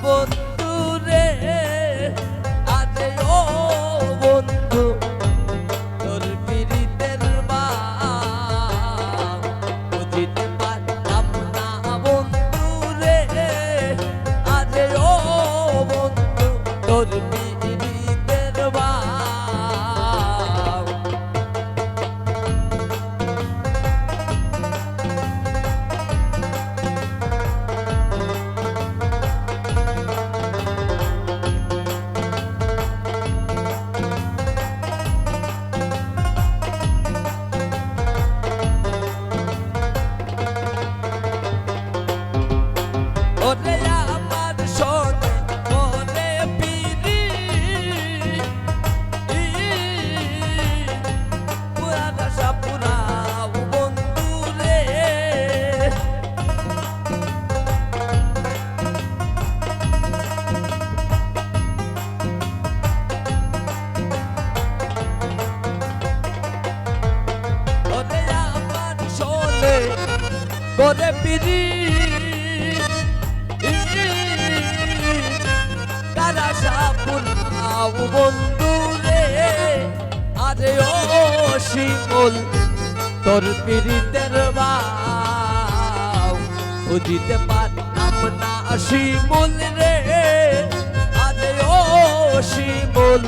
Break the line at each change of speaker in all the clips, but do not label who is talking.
বন্ধু রে আরে ও বন্ধু তোর পীড়িতের বাপ বুঝিতে পারলাম না বন্ধু রে আরে ও বন্ধু তোর পীড়িতের বাপ ওরে আমার সোনে ওরে পিরি পুরান আশা পুরাও বন্ধু রে ওরে আমার সোনে ওরে পিরি বন্ধু রে আরে ও শিমুল তোর পীড়িতের বাউ বুঝিতে পারলাম না শিমুল রে আরে ও শিমুল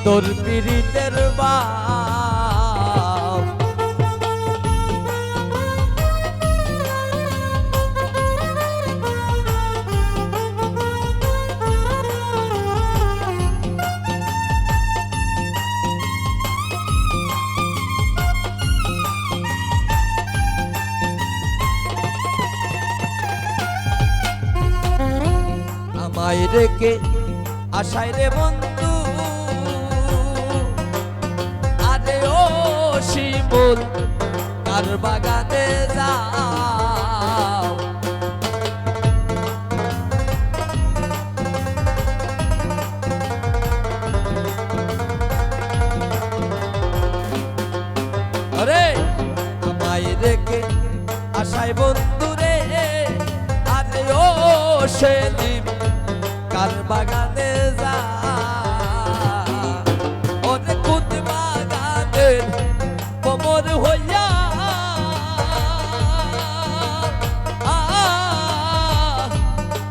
তোর পীড়িতের বাউ আমায় রেখে আশায় রে বন্ধু আরে ও শিমুল কার বাগানে যাও আরে আমায় রেখে আশায় বন্ধু রে আরে ও সেলিম কার বাগানে যা ওরে কুদ বাগানের কোমর হইয়া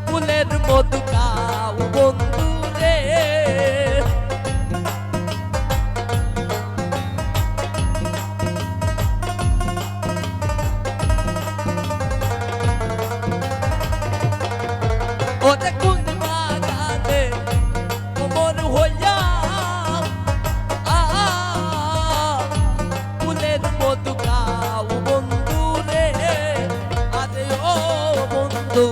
ফুলের মধু খাও বন্ধু রে ওরে কুদ বাগানে কোমর হইয়া ফুলের মধু খাও বন্ধু রে আরে ও বন্ধু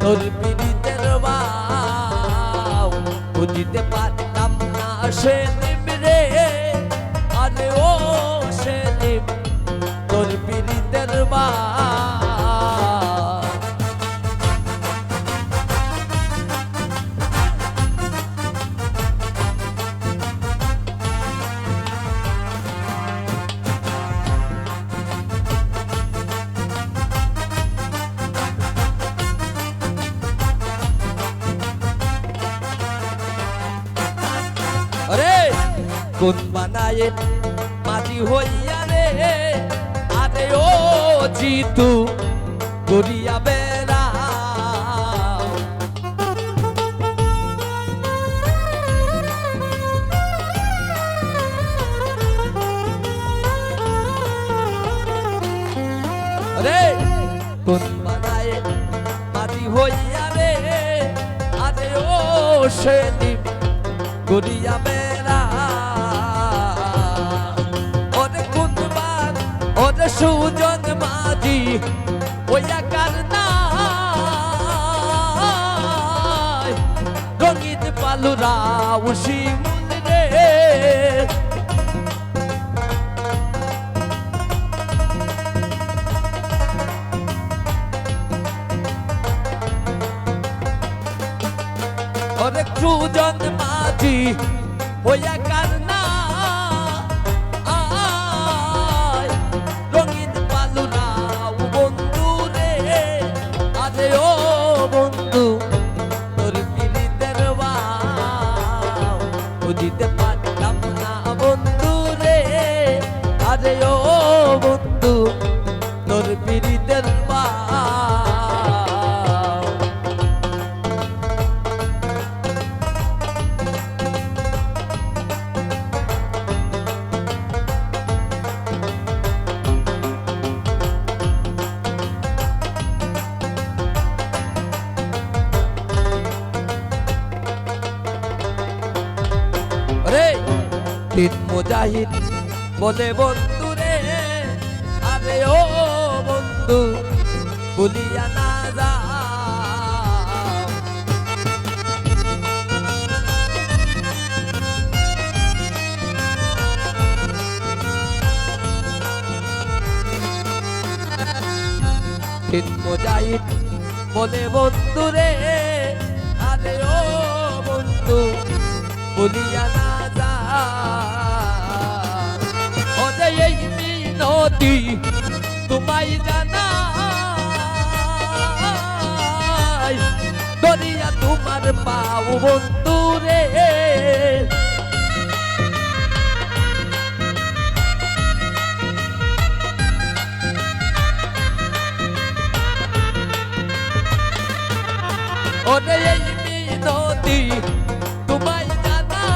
তোর পীড়িতের বাউ বুঝিতে পারলাম না সেলিম রে আরে ও সেলিম তোর পীড়িতের বাউ আরে কোন বানায়ে মাটি হইয়া রে আরে ও জিতু গড়িয়া বেড়া আরে কোন বানায়ে মাটি হইয়া রে আরে ও সেলিম গড়িয়া বেড়া ওরে কুতবান ওরে সুজন মাঝি ওইয়া কারনা রঙিন পালুরা শিমুল রে ওরে সুজন মাঝি ওইয়া কারনা রঙিন পালুরা বন্ধু রে আরে ও বন্ধু তিন মুজাহিদ বলে বন্ধু রে, আরে ও বন্ধু ভুলিয়া না যাও। তিন মুজাহিদ বলে বন্ধু রে, আরে ও বন্ধু ভুলিয়া না যাও। ওরে এই মিনতি তোমায় জানাই, দরিয়া তোমার পাও বন্ধু রে। ওরে এই মিনতি তোমায় জানাই,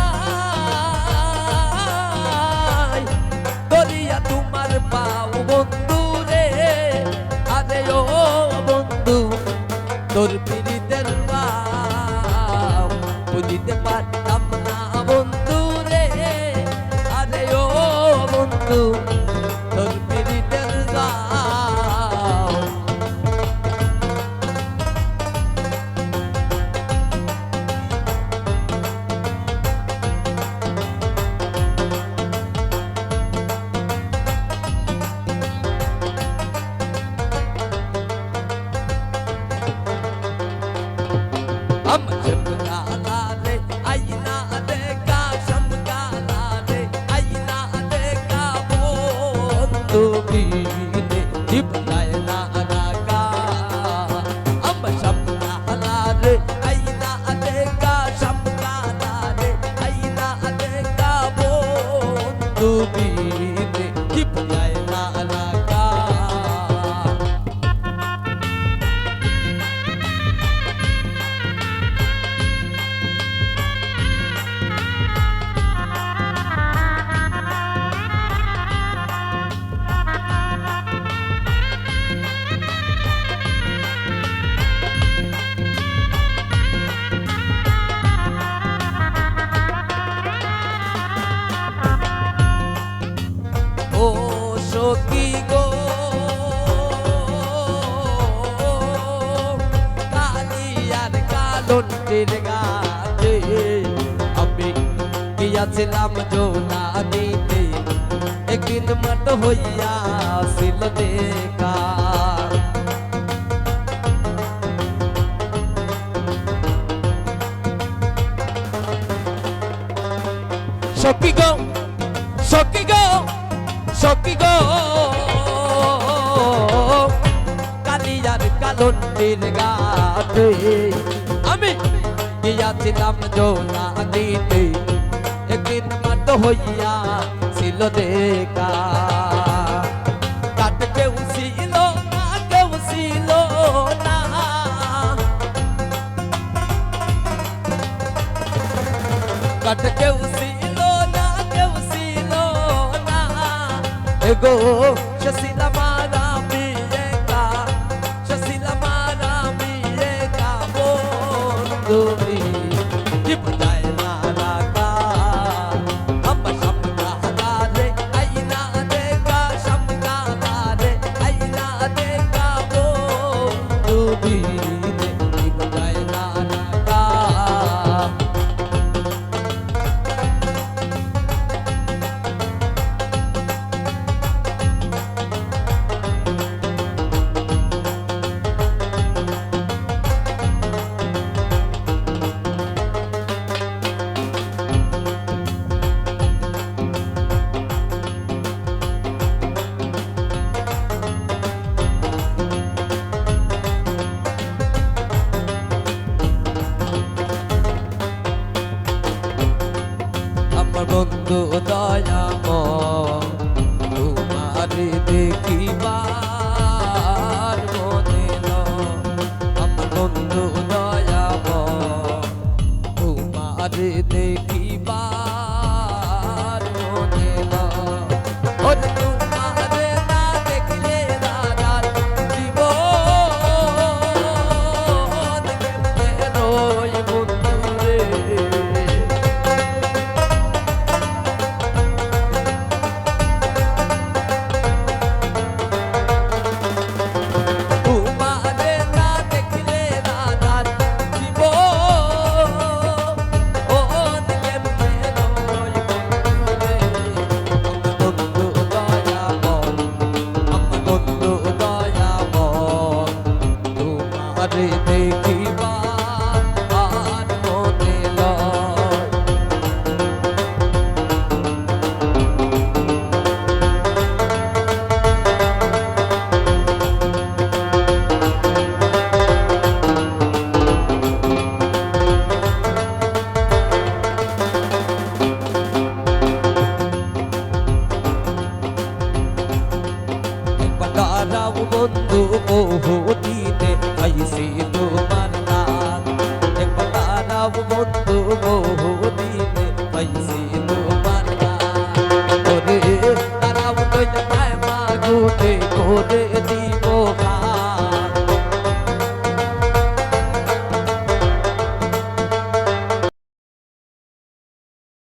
দরিয়া তোমার পাও বন্ধু রে। আরে ও বন্ধু তোর পীড়িতের পাও বুঝিতে পারতাম না বন্ধু রে। আরে ও বন্ধু তোর পীড়িতের পাও। हम चमका लाले आईना देखा, चमका लाले आईना देखा बंधु बीने जिबलाए ना लगा। हम चमका लाले आईना देखा, चमका लाले आईना देखा बंधु बीने जिबलाए ना लगा। ও সখী গো কালিয়ার কালন্টির গাছে, আমি গিয়াছিলাম জোনা দিতে, একদিন মত হইয়াছিল দেখা। সখী গো সখী গো সখী গো কালিয়ার কালন্টির গাছে, আমি গিয়াছিলাম জোনা দিতে, একদিন মত হইয়া ছিল দেখা। কাট কেউ ছিল না, কেউ ছিল না, কাট কেউ ছিল না, কেউ ছিল না। এগো শশিলা মারা মিয়েকা, শশিলা মারা মিয়েকা বন্ধু জিবলায় না লাগা। हम समका लाले आईना देखा, समका लाले आईना देखा बंधु बीने जिबलाय ना लगा। আমার বন্ধু দয়াময় তোমারে দেখিবার মনে নয়। আমার বন্ধু দয়াময় তোমারে দেখিবার মনে নয়। ওরে তোমারে না দেখলে রাধার জীবন কেমনে রয় বন্ধু রে। বন্ধু বহু দিনে পাইছি তোমার নাম একবার দাঁড়াও বন্ধু বহু দিনে পাইছি তোমার নাম ওরে দাঁড়াও নইলে পায় মাগুনে করে দিবে